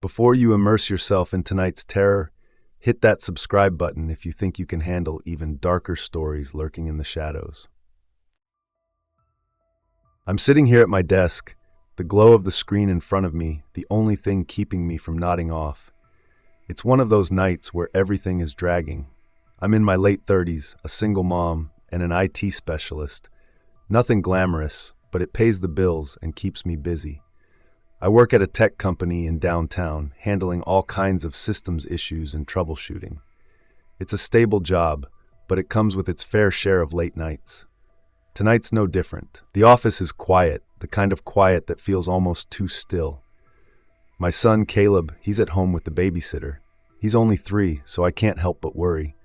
Before you immerse yourself in tonight's terror, hit that subscribe button if you think you can handle even darker stories lurking in the shadows. I'm sitting here at my desk, the glow of the screen in front of me, the only thing keeping me from nodding off. It's one of those nights where everything is dragging. I'm in my late 30s, a single mom, and an IT specialist. Nothing glamorous, but it pays the bills and keeps me busy. I work at a tech company in downtown, handling all kinds of systems issues and troubleshooting. It's a stable job, but it comes with its fair share of late nights. Tonight's no different. The office is quiet, the kind of quiet that feels almost too still. My son, Caleb, he's at home with the babysitter. He's only 3, so I can't help but worry.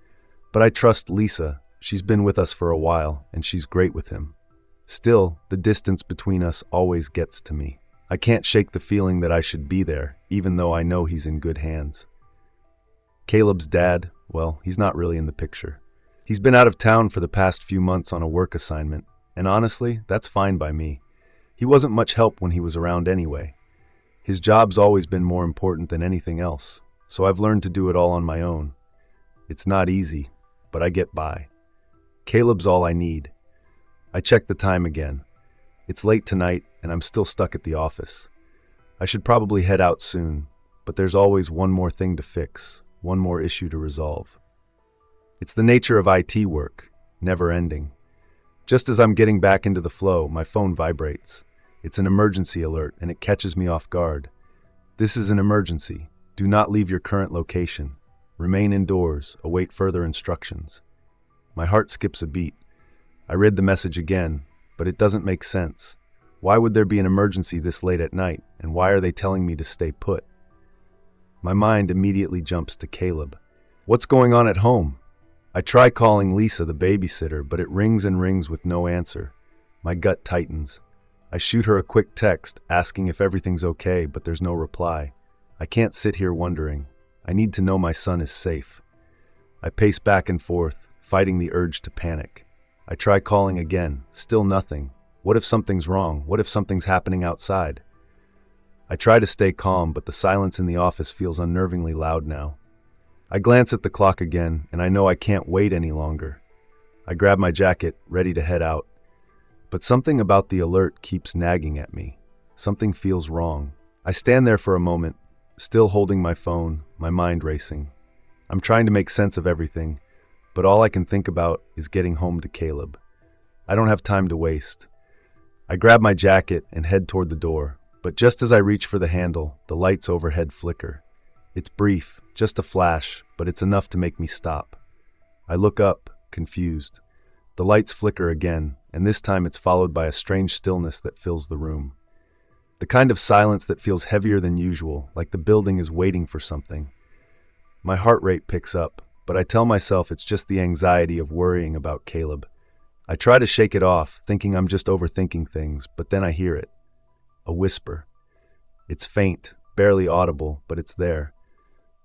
But I trust Lisa. She's been with us for a while, and she's great with him. Still, the distance between us always gets to me. I can't shake the feeling that I should be there, even though I know he's in good hands. Caleb's dad, well, he's not really in the picture. He's been out of town for the past few months on a work assignment, and honestly, that's fine by me. He wasn't much help when he was around anyway. His job's always been more important than anything else, so I've learned to do it all on my own. It's not easy, but I get by. Caleb's all I need. I check the time again. It's late tonight, and I'm still stuck at the office. I should probably head out soon, but there's always one more thing to fix, one more issue to resolve. It's the nature of IT work, never ending. Just as I'm getting back into the flow, my phone vibrates. It's an emergency alert, and it catches me off guard. This is an emergency. Do not leave your current location. Remain indoors, await further instructions. My heart skips a beat. I read the message again, but it doesn't make sense. Why would there be an emergency this late at night, and why are they telling me to stay put? My mind immediately jumps to Caleb. What's going on at home? I try calling Lisa, the babysitter, but it rings and rings with no answer. My gut tightens. I shoot her a quick text asking if everything's okay, but there's no reply. I can't sit here wondering. I need to know my son is safe. I pace back and forth, fighting the urge to panic. I try calling again, still nothing. What if something's wrong? What if something's happening outside? I try to stay calm, but the silence in the office feels unnervingly loud now. I glance at the clock again, and I know I can't wait any longer. I grab my jacket, ready to head out. But something about the alert keeps nagging at me. Something feels wrong. I stand there for a moment, still holding my phone, my mind racing. I'm trying to make sense of everything, but all I can think about is getting home to Caleb. I don't have time to waste. I grab my jacket and head toward the door, but just as I reach for the handle, the lights overhead flicker. It's brief, just a flash, but it's enough to make me stop. I look up, confused. The lights flicker again, and this time it's followed by a strange stillness that fills the room. The kind of silence that feels heavier than usual, like the building is waiting for something. My heart rate picks up, but I tell myself it's just the anxiety of worrying about Caleb. I try to shake it off, thinking I'm just overthinking things, but then I hear it. A whisper. It's faint, barely audible, but it's there.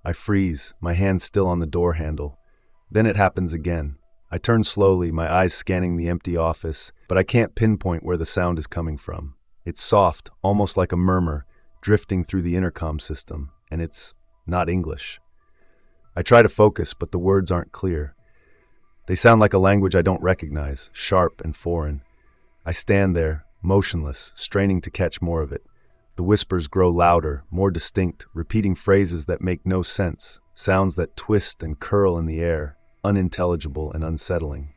I freeze, my hand still on the door handle. Then it happens again. I turn slowly, my eyes scanning the empty office, but I can't pinpoint where the sound is coming from. It's soft, almost like a murmur, drifting through the intercom system, and it's not English. I try to focus, but the words aren't clear. They sound like a language I don't recognize, sharp and foreign. I stand there, motionless, straining to catch more of it. The whispers grow louder, more distinct, repeating phrases that make no sense, sounds that twist and curl in the air, unintelligible and unsettling.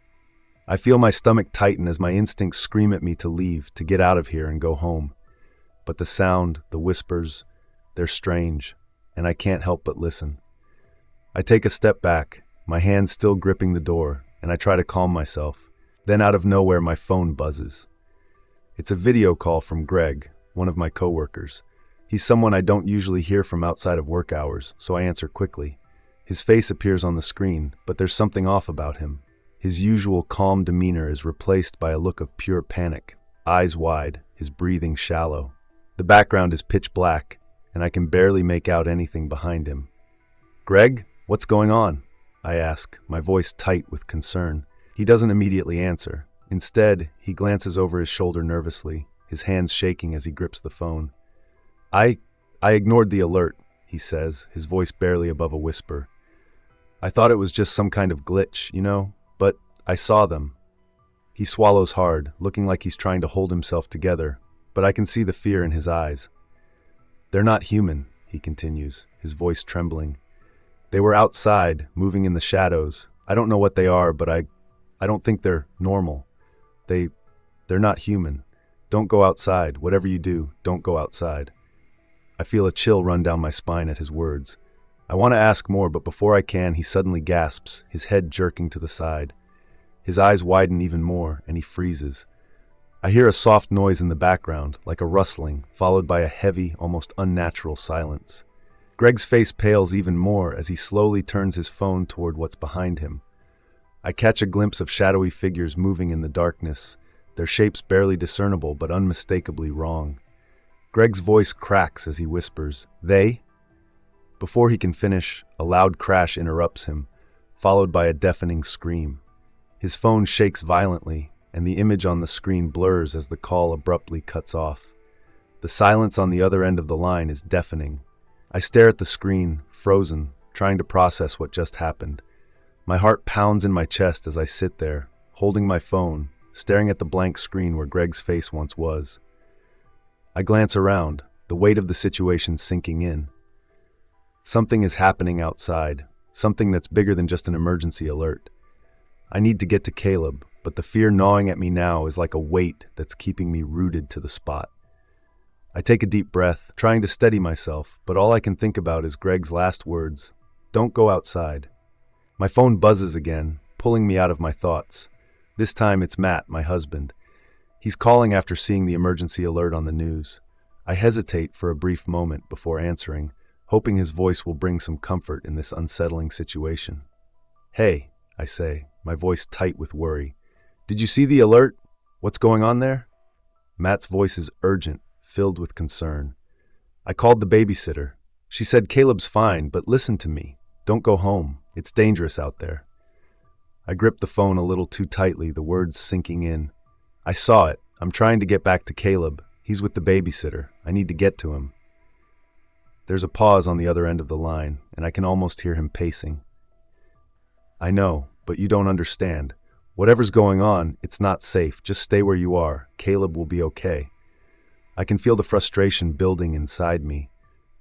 I feel my stomach tighten as my instincts scream at me to leave, to get out of here and go home. But the sound, the whispers, they're strange, and I can't help but listen. I take a step back, my hand still gripping the door, and I try to calm myself. Then out of nowhere, my phone buzzes. It's a video call from Greg, one of my coworkers. He's someone I don't usually hear from outside of work hours, so I answer quickly. His face appears on the screen, but there's something off about him. His usual calm demeanor is replaced by a look of pure panic, eyes wide, his breathing shallow. The background is pitch black, and I can barely make out anything behind him. "Greg, what's going on?" I ask, my voice tight with concern. He doesn't immediately answer. Instead, he glances over his shoulder nervously, his hands shaking as he grips the phone. I ignored the alert, he says, his voice barely above a whisper. I thought it was just some kind of glitch, but I saw them. He swallows hard, looking like he's trying to hold himself together, but I can see the fear in his eyes. They're not human, he continues, his voice trembling. They were outside, moving in the shadows. I don't know what they are, but I don't think they're normal. They're not human. Don't go outside. Whatever you do, don't go outside. I feel a chill run down my spine at his words. I want to ask more, but before I can, he suddenly gasps, his head jerking to the side. His eyes widen even more, and he freezes. I hear a soft noise in the background, like a rustling, followed by a heavy, almost unnatural silence. Greg's face pales even more as he slowly turns his phone toward what's behind him. I catch a glimpse of shadowy figures moving in the darkness, their shapes barely discernible but unmistakably wrong. Greg's voice cracks as he whispers, "They?" Before he can finish, a loud crash interrupts him, followed by a deafening scream. His phone shakes violently, and the image on the screen blurs as the call abruptly cuts off. The silence on the other end of the line is deafening. I stare at the screen, frozen, trying to process what just happened. My heart pounds in my chest as I sit there, holding my phone, staring at the blank screen where Greg's face once was. I glance around, the weight of the situation sinking in. Something is happening outside, something that's bigger than just an emergency alert. I need to get to Caleb, but the fear gnawing at me now is like a weight that's keeping me rooted to the spot. I take a deep breath, trying to steady myself, but all I can think about is Greg's last words, "Don't go outside." My phone buzzes again, pulling me out of my thoughts. This time it's Matt, my husband. He's calling after seeing the emergency alert on the news. I hesitate for a brief moment before answering, hoping his voice will bring some comfort in this unsettling situation. "Hey," I say, my voice tight with worry. "Did you see the alert? What's going on there?" Matt's voice is urgent, filled with concern. "I called the babysitter. She said Caleb's fine, but listen to me. Don't go home. It's dangerous out there." I grip the phone a little too tightly, the words sinking in. "I saw it. I'm trying to get back to Caleb. He's with the babysitter. I need to get to him." There's a pause on the other end of the line, and I can almost hear him pacing. "I know, but you don't understand. Whatever's going on, it's not safe. Just stay where you are. Caleb will be okay." I can feel the frustration building inside me.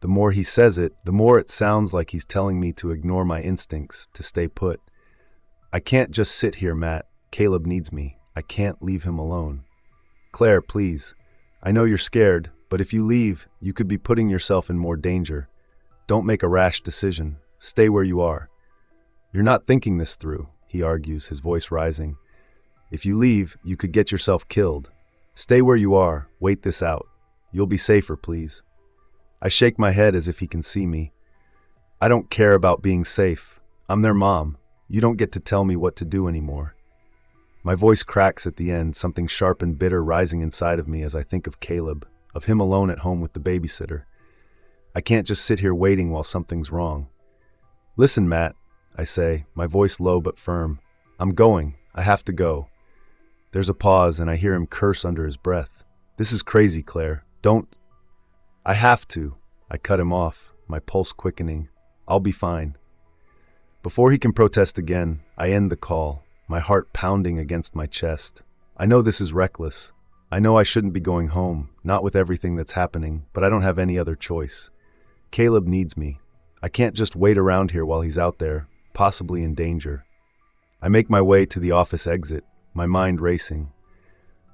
The more he says it, the more it sounds like he's telling me to ignore my instincts, to stay put. "I can't just sit here, Matt. Caleb needs me. I can't leave him alone." "Claire, please. I know you're scared, but if you leave, you could be putting yourself in more danger. Don't make a rash decision. Stay where you are." "You're not thinking this through," he argues, his voice rising. "If you leave, you could get yourself killed. Stay where you are. Wait this out. You'll be safer, please." I shake my head as if he can see me. "I don't care about being safe. I'm their mom. You don't get to tell me what to do anymore." My voice cracks at the end, something sharp and bitter rising inside of me as I think of Caleb, of him alone at home with the babysitter. I can't just sit here waiting while something's wrong. "Listen, Matt," I say, my voice low but firm. "I'm going. I have to go." There's a pause, and I hear him curse under his breath. "This is crazy, Claire. Don't—" "I have to." I cut him off, my pulse quickening. "I'll be fine." Before he can protest again, I end the call, my heart pounding against my chest. I know this is reckless. I know I shouldn't be going home, not with everything that's happening, but I don't have any other choice. Caleb needs me. I can't just wait around here while he's out there, possibly in danger. I make my way to the office exit, my mind racing.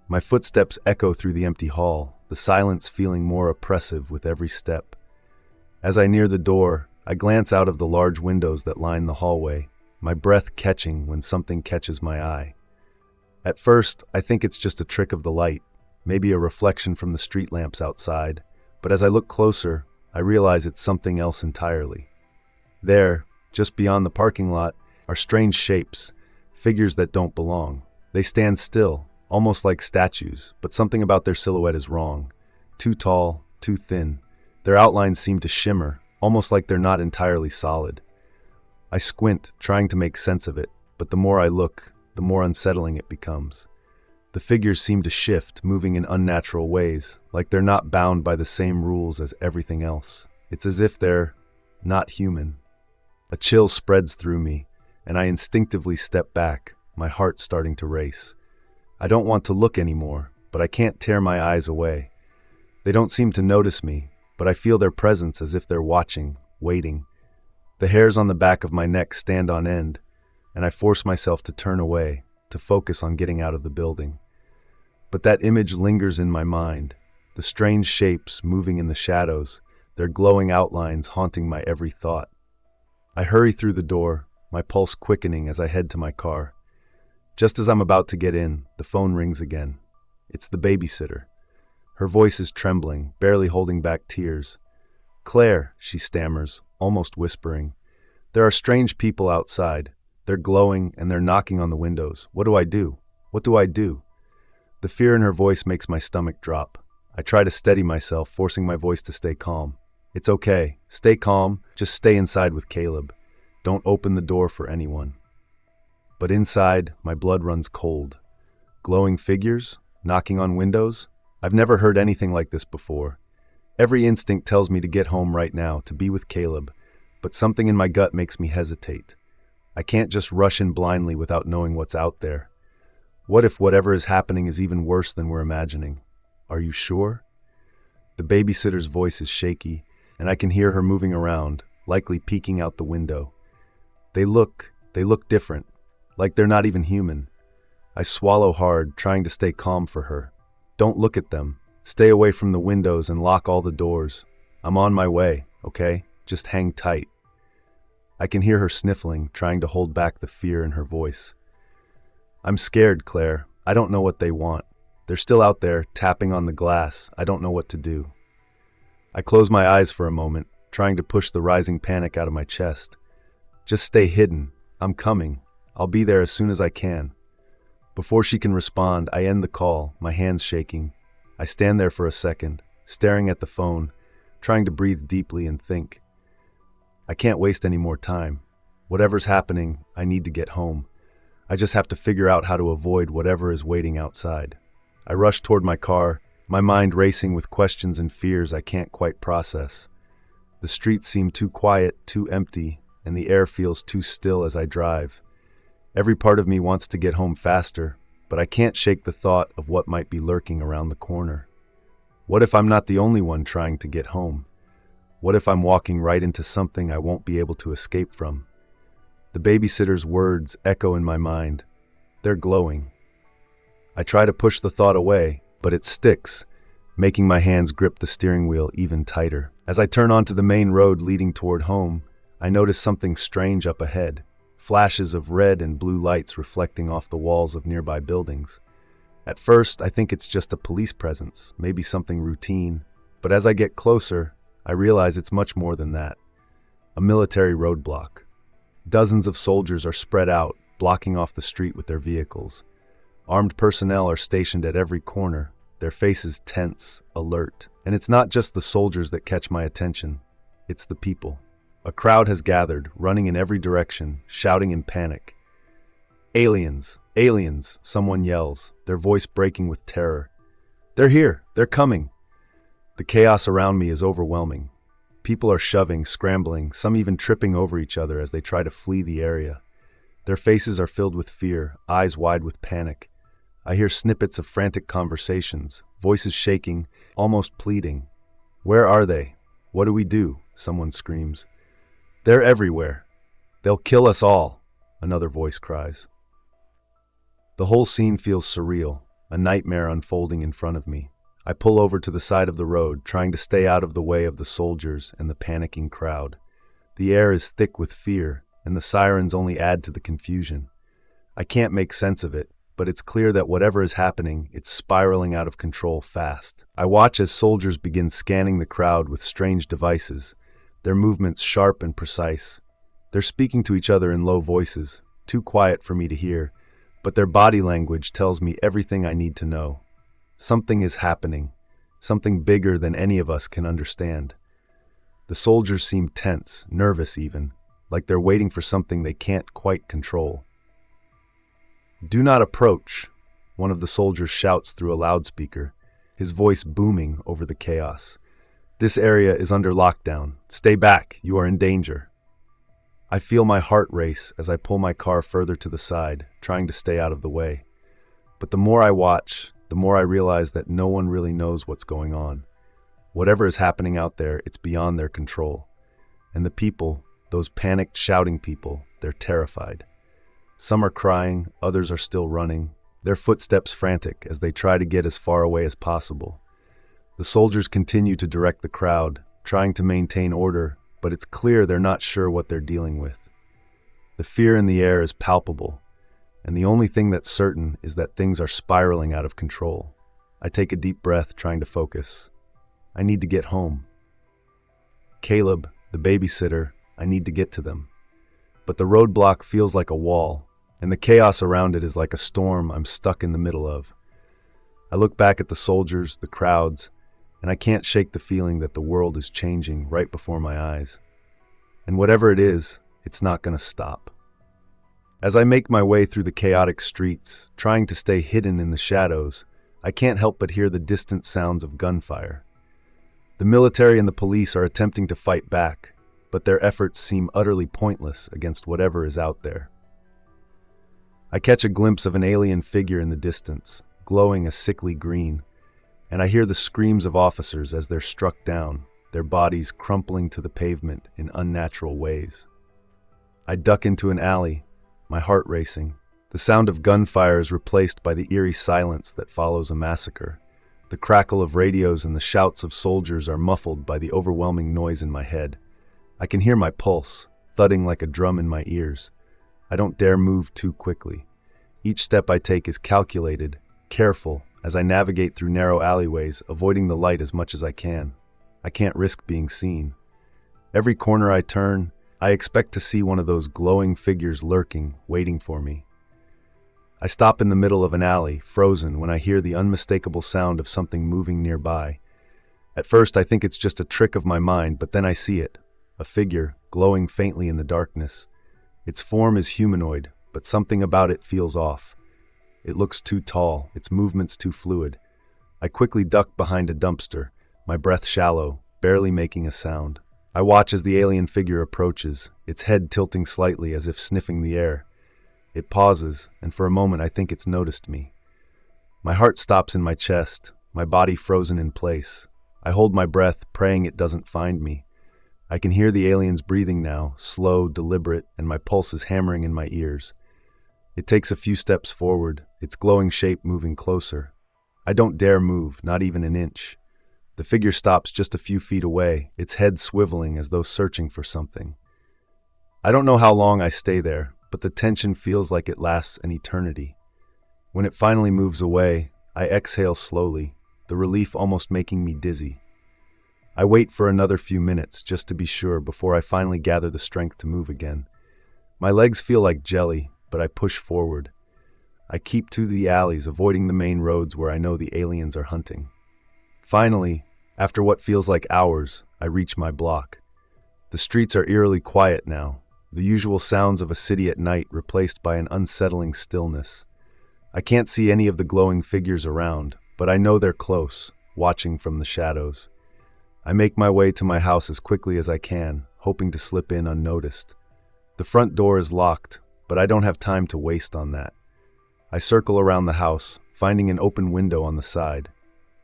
My footsteps echo through the empty hall, the silence feeling more oppressive with every step. As I near the door, I glance out of the large windows that line the hallway, my breath catching when something catches my eye. At first, I think it's just a trick of the light, maybe a reflection from the street lamps outside, but as I look closer, I realize it's something else entirely. There, just beyond the parking lot, are strange shapes, figures that don't belong. They stand still, almost like statues, but something about their silhouette is wrong. Too tall, too thin. Their outlines seem to shimmer, almost like they're not entirely solid. I squint, trying to make sense of it, but the more I look, the more unsettling it becomes. The figures seem to shift, moving in unnatural ways, like they're not bound by the same rules as everything else. It's as if they're not human. A chill spreads through me, and I instinctively step back, my heart starting to race. I don't want to look anymore, but I can't tear my eyes away. They don't seem to notice me, but I feel their presence as if they're watching, waiting. The hairs on the back of my neck stand on end, and I force myself to turn away, to focus on getting out of the building. But that image lingers in my mind, the strange shapes moving in the shadows, their glowing outlines haunting my every thought. I hurry through the door, my pulse quickening as I head to my car. Just as I'm about to get in, the phone rings again. It's the babysitter. Her voice is trembling, barely holding back tears. "Claire," she stammers, almost whispering. "There are strange people outside. They're glowing and they're knocking on the windows. What do I do? What do I do?" The fear in her voice makes my stomach drop. I try to steady myself, forcing my voice to stay calm. "It's okay. Stay calm. Just stay inside with Caleb. Don't open the door for anyone." But inside, my blood runs cold. Glowing figures? Knocking on windows? I've never heard anything like this before. Every instinct tells me to get home right now, to be with Caleb, but something in my gut makes me hesitate. I can't just rush in blindly without knowing what's out there. What if whatever is happening is even worse than we're imagining? "Are you sure?" The babysitter's voice is shaky, and I can hear her moving around, likely peeking out the window. They look different, like they're not even human. I swallow hard, trying to stay calm for her. "Don't look at them. Stay away from the windows and lock all the doors. I'm on my way, okay? Just hang tight." I can hear her sniffling, trying to hold back the fear in her voice. "I'm scared, Claire. I don't know what they want. They're still out there, tapping on the glass. I don't know what to do." I close my eyes for a moment, trying to push the rising panic out of my chest. "Just stay hidden. I'm coming. I'll be there as soon as I can." Before she can respond, I end the call, my hands shaking. I stand there for a second, staring at the phone, trying to breathe deeply and think. I can't waste any more time. Whatever's happening, I need to get home. I just have to figure out how to avoid whatever is waiting outside. I rush toward my car, my mind racing with questions and fears I can't quite process. The streets seem too quiet, too empty, and the air feels too still as I drive. Every part of me wants to get home faster, but I can't shake the thought of what might be lurking around the corner. What if I'm not the only one trying to get home? What if I'm walking right into something I won't be able to escape from? The babysitter's words echo in my mind. They're glowing. I try to push the thought away, but it sticks, making my hands grip the steering wheel even tighter. As I turn onto the main road leading toward home, I notice something strange up ahead. Flashes of red and blue lights reflecting off the walls of nearby buildings. At first, I think it's just a police presence, maybe something routine, but as I get closer, I realize it's much more than that. A military roadblock. Dozens of soldiers are spread out, blocking off the street with their vehicles. Armed personnel are stationed at every corner, their faces tense, alert. And it's not just the soldiers that catch my attention, it's the people. A crowd has gathered, running in every direction, shouting in panic. "Aliens! Aliens!" someone yells, their voice breaking with terror. "They're here! They're coming!" The chaos around me is overwhelming. People are shoving, scrambling, some even tripping over each other as they try to flee the area. Their faces are filled with fear, eyes wide with panic. I hear snippets of frantic conversations, voices shaking, almost pleading. "Where are they? What do we do?" someone screams. "They're everywhere. They'll kill us all," another voice cries. The whole scene feels surreal, a nightmare unfolding in front of me. I pull over to the side of the road, trying to stay out of the way of the soldiers and the panicking crowd. The air is thick with fear, and the sirens only add to the confusion. I can't make sense of it, but it's clear that whatever is happening, it's spiraling out of control fast. I watch as soldiers begin scanning the crowd with strange devices, their movements sharp and precise. They're speaking to each other in low voices, too quiet for me to hear, but their body language tells me everything I need to know. Something is happening, something bigger than any of us can understand. The soldiers seem tense, nervous even, like they're waiting for something they can't quite control. "Do not approach," one of the soldiers shouts through a loudspeaker, his voice booming over the chaos. This area is under lockdown. Stay back, you are in danger. I feel my heart race as I pull my car further to the side, trying to stay out of the way. But the more I watch, the more I realize that no one really knows what's going on. Whatever is happening out there, it's beyond their control. And the people, those panicked, shouting people, they're terrified. Some are crying, others are still running, their footsteps frantic as they try to get as far away as possible. The soldiers continue to direct the crowd, trying to maintain order, but it's clear they're not sure what they're dealing with. The fear in the air is palpable, and the only thing that's certain is that things are spiraling out of control. I take a deep breath, trying to focus. I need to get home. Caleb, the babysitter, I need to get to them. But the roadblock feels like a wall, and the chaos around it is like a storm I'm stuck in the middle of. I look back at the soldiers, the crowds, and I can't shake the feeling that the world is changing right before my eyes. And whatever it is, it's not going to stop. As I make my way through the chaotic streets, trying to stay hidden in the shadows, I can't help but hear the distant sounds of gunfire. The military and the police are attempting to fight back, but their efforts seem utterly pointless against whatever is out there. I catch a glimpse of an alien figure in the distance, glowing a sickly green, and I hear the screams of officers as they're struck down, their bodies crumpling to the pavement in unnatural ways. I duck into an alley, my heart racing. The sound of gunfire is replaced by the eerie silence that follows a massacre. The crackle of radios and the shouts of soldiers are muffled by the overwhelming noise in my head. I can hear my pulse, thudding like a drum in my ears. I don't dare move too quickly. Each step I take is calculated, careful, as I navigate through narrow alleyways, avoiding the light as much as I can. I can't risk being seen. Every corner I turn, I expect to see one of those glowing figures lurking, waiting for me. I stop in the middle of an alley, frozen, when I hear the unmistakable sound of something moving nearby. At first, I think it's just a trick of my mind, but then I see it. A figure, glowing faintly in the darkness. Its form is humanoid, but something about it feels off. It looks too tall, its movements too fluid. I quickly duck behind a dumpster, my breath shallow, barely making a sound. I watch as the alien figure approaches, its head tilting slightly as if sniffing the air. It pauses, and for a moment I think it's noticed me. My heart stops in my chest, my body frozen in place. I hold my breath, praying it doesn't find me. I can hear the alien's breathing now, slow, deliberate, and my pulse is hammering in my ears. It takes a few steps forward, its glowing shape moving closer. I don't dare move, not even an inch. The figure stops just a few feet away, its head swiveling as though searching for something. I don't know how long I stay there, but the tension feels like it lasts an eternity. When it finally moves away, I exhale slowly, the relief almost making me dizzy. I wait for another few minutes just to be sure before I finally gather the strength to move again. My legs feel like jelly, but I push forward. I keep to the alleys, avoiding the main roads where I know the aliens are hunting. Finally, after what feels like hours, I reach my block. The streets are eerily quiet now, the usual sounds of a city at night replaced by an unsettling stillness. I can't see any of the glowing figures around, but I know they're close, watching from the shadows. I make my way to my house as quickly as I can, hoping to slip in unnoticed. The front door is locked, but I don't have time to waste on that. I circle around the house, finding an open window on the side.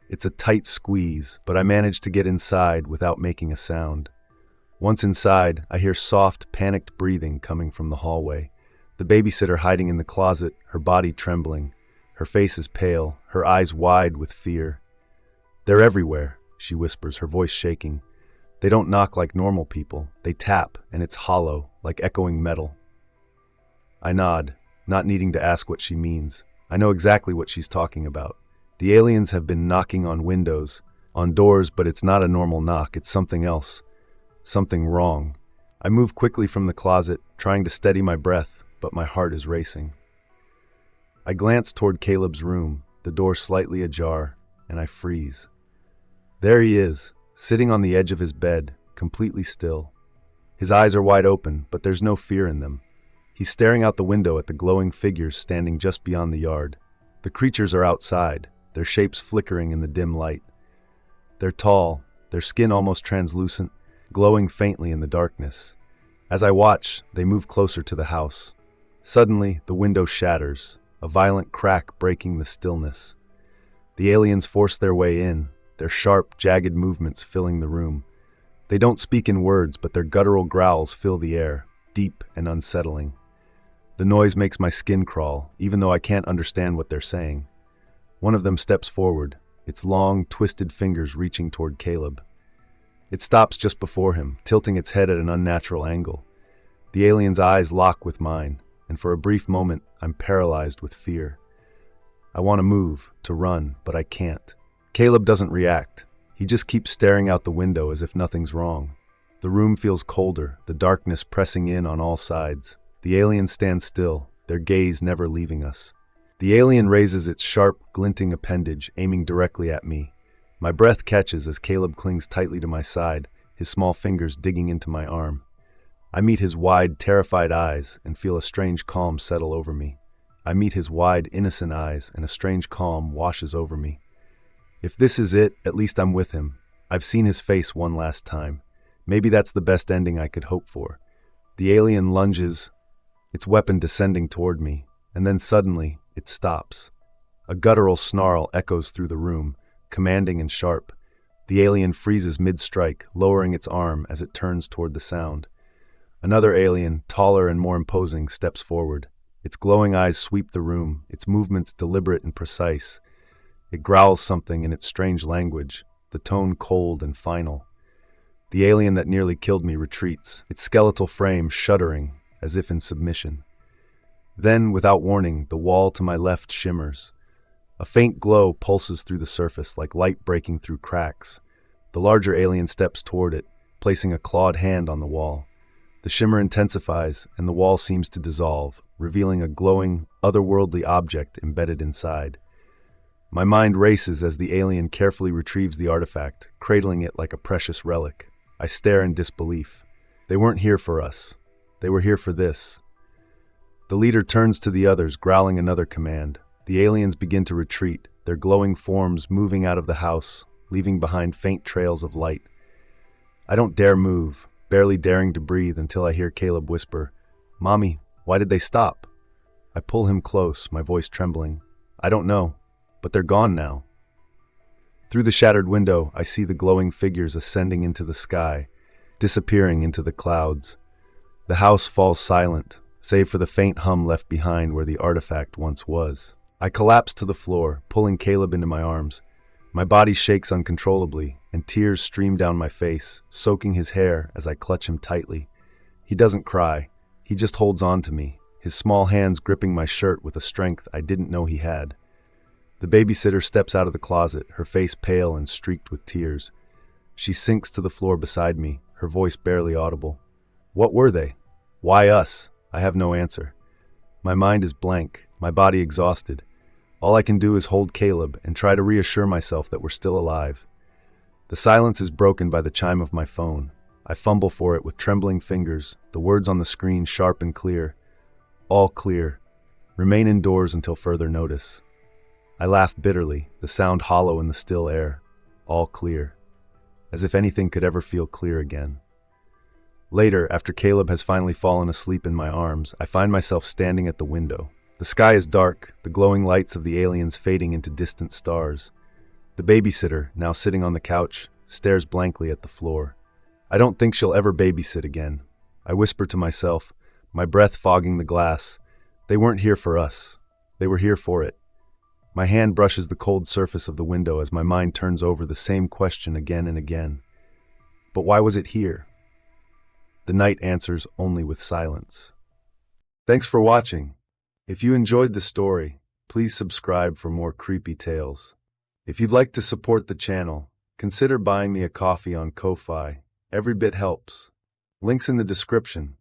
It's a tight squeeze, but I manage to get inside without making a sound. Once inside, I hear soft, panicked breathing coming from the hallway. The babysitter hiding in the closet, her body trembling. Her face is pale, her eyes wide with fear. "They're everywhere," she whispers, her voice shaking. "They don't knock like normal people. They tap, and it's hollow, like echoing metal." I nod, not needing to ask what she means. I know exactly what she's talking about. The aliens have been knocking on windows, on doors, but it's not a normal knock, it's something else. Something wrong. I move quickly from the closet, trying to steady my breath, but my heart is racing. I glance toward Caleb's room, the door slightly ajar, and I freeze. There he is, sitting on the edge of his bed, completely still. His eyes are wide open, but there's no fear in them. He's staring out the window at the glowing figures standing just beyond the yard. The creatures are outside, their shapes flickering in the dim light. They're tall, their skin almost translucent, glowing faintly in the darkness. As I watch, they move closer to the house. Suddenly, the window shatters, a violent crack breaking the stillness. The aliens force their way in, their sharp, jagged movements filling the room. They don't speak in words, but their guttural growls fill the air, deep and unsettling. The noise makes my skin crawl, even though I can't understand what they're saying. One of them steps forward, its long, twisted fingers reaching toward Caleb. It stops just before him, tilting its head at an unnatural angle. The alien's eyes lock with mine, and for a brief moment, I'm paralyzed with fear. I want to move, to run, but I can't. Caleb doesn't react. He just keeps staring out the window as if nothing's wrong. The room feels colder, the darkness pressing in on all sides. The alien stands still, their gaze never leaving us. The alien raises its sharp, glinting appendage, aiming directly at me. My breath catches as Caleb clings tightly to my side, his small fingers digging into my arm. I meet his wide, terrified eyes and feel a strange calm settle over me. I meet his wide, innocent eyes, and a strange calm washes over me. If this is it, at least I'm with him. I've seen his face one last time. Maybe that's the best ending I could hope for. The alien lunges, its weapon descending toward me, and then suddenly, it stops. A guttural snarl echoes through the room, commanding and sharp. The alien freezes mid-strike, lowering its arm as it turns toward the sound. Another alien, taller and more imposing, steps forward. Its glowing eyes sweep the room, its movements deliberate and precise. It growls something in its strange language, the tone cold and final. The alien that nearly killed me retreats, its skeletal frame shuddering, as if in submission. Then, without warning, the wall to my left shimmers. A faint glow pulses through the surface, like light breaking through cracks. The larger alien steps toward it, placing a clawed hand on the wall. The shimmer intensifies, and the wall seems to dissolve, revealing a glowing, otherworldly object embedded inside. My mind races as the alien carefully retrieves the artifact, cradling it like a precious relic. I stare in disbelief. They weren't here for us. They were here for this. The leader turns to the others, growling another command. The aliens begin to retreat, their glowing forms moving out of the house, leaving behind faint trails of light. I don't dare move, barely daring to breathe until I hear Caleb whisper, "Mommy, why did they stop?" I pull him close, my voice trembling. I don't know, but they're gone now. Through the shattered window, I see the glowing figures ascending into the sky, disappearing into the clouds. The house falls silent, save for the faint hum left behind where the artifact once was. I collapse to the floor, pulling Caleb into my arms. My body shakes uncontrollably, and tears stream down my face, soaking his hair as I clutch him tightly. He doesn't cry. He just holds on to me, his small hands gripping my shirt with a strength I didn't know he had. The babysitter steps out of the closet, her face pale and streaked with tears. She sinks to the floor beside me, her voice barely audible. What were they? Why us? I have no answer. My mind is blank, my body exhausted. All I can do is hold Caleb and try to reassure myself that we're still alive. The silence is broken by the chime of my phone. I fumble for it with trembling fingers, the words on the screen sharp and clear. All clear. Remain indoors until further notice. I laugh bitterly, the sound hollow in the still air. All clear. As if anything could ever feel clear again. Later, after Caleb has finally fallen asleep in my arms, I find myself standing at the window. The sky is dark, the glowing lights of the aliens fading into distant stars. The babysitter, now sitting on the couch, stares blankly at the floor. I don't think she'll ever babysit again. I whisper to myself, my breath fogging the glass. They weren't here for us. They were here for it. My hand brushes the cold surface of the window as my mind turns over the same question again and again. But why was it here? The night answers only with silence. Thanks for watching. If you enjoyed the story, please subscribe for more creepy tales. If you'd like to support the channel, consider buying me a coffee on Ko-Fi. Every bit helps. Links in the description.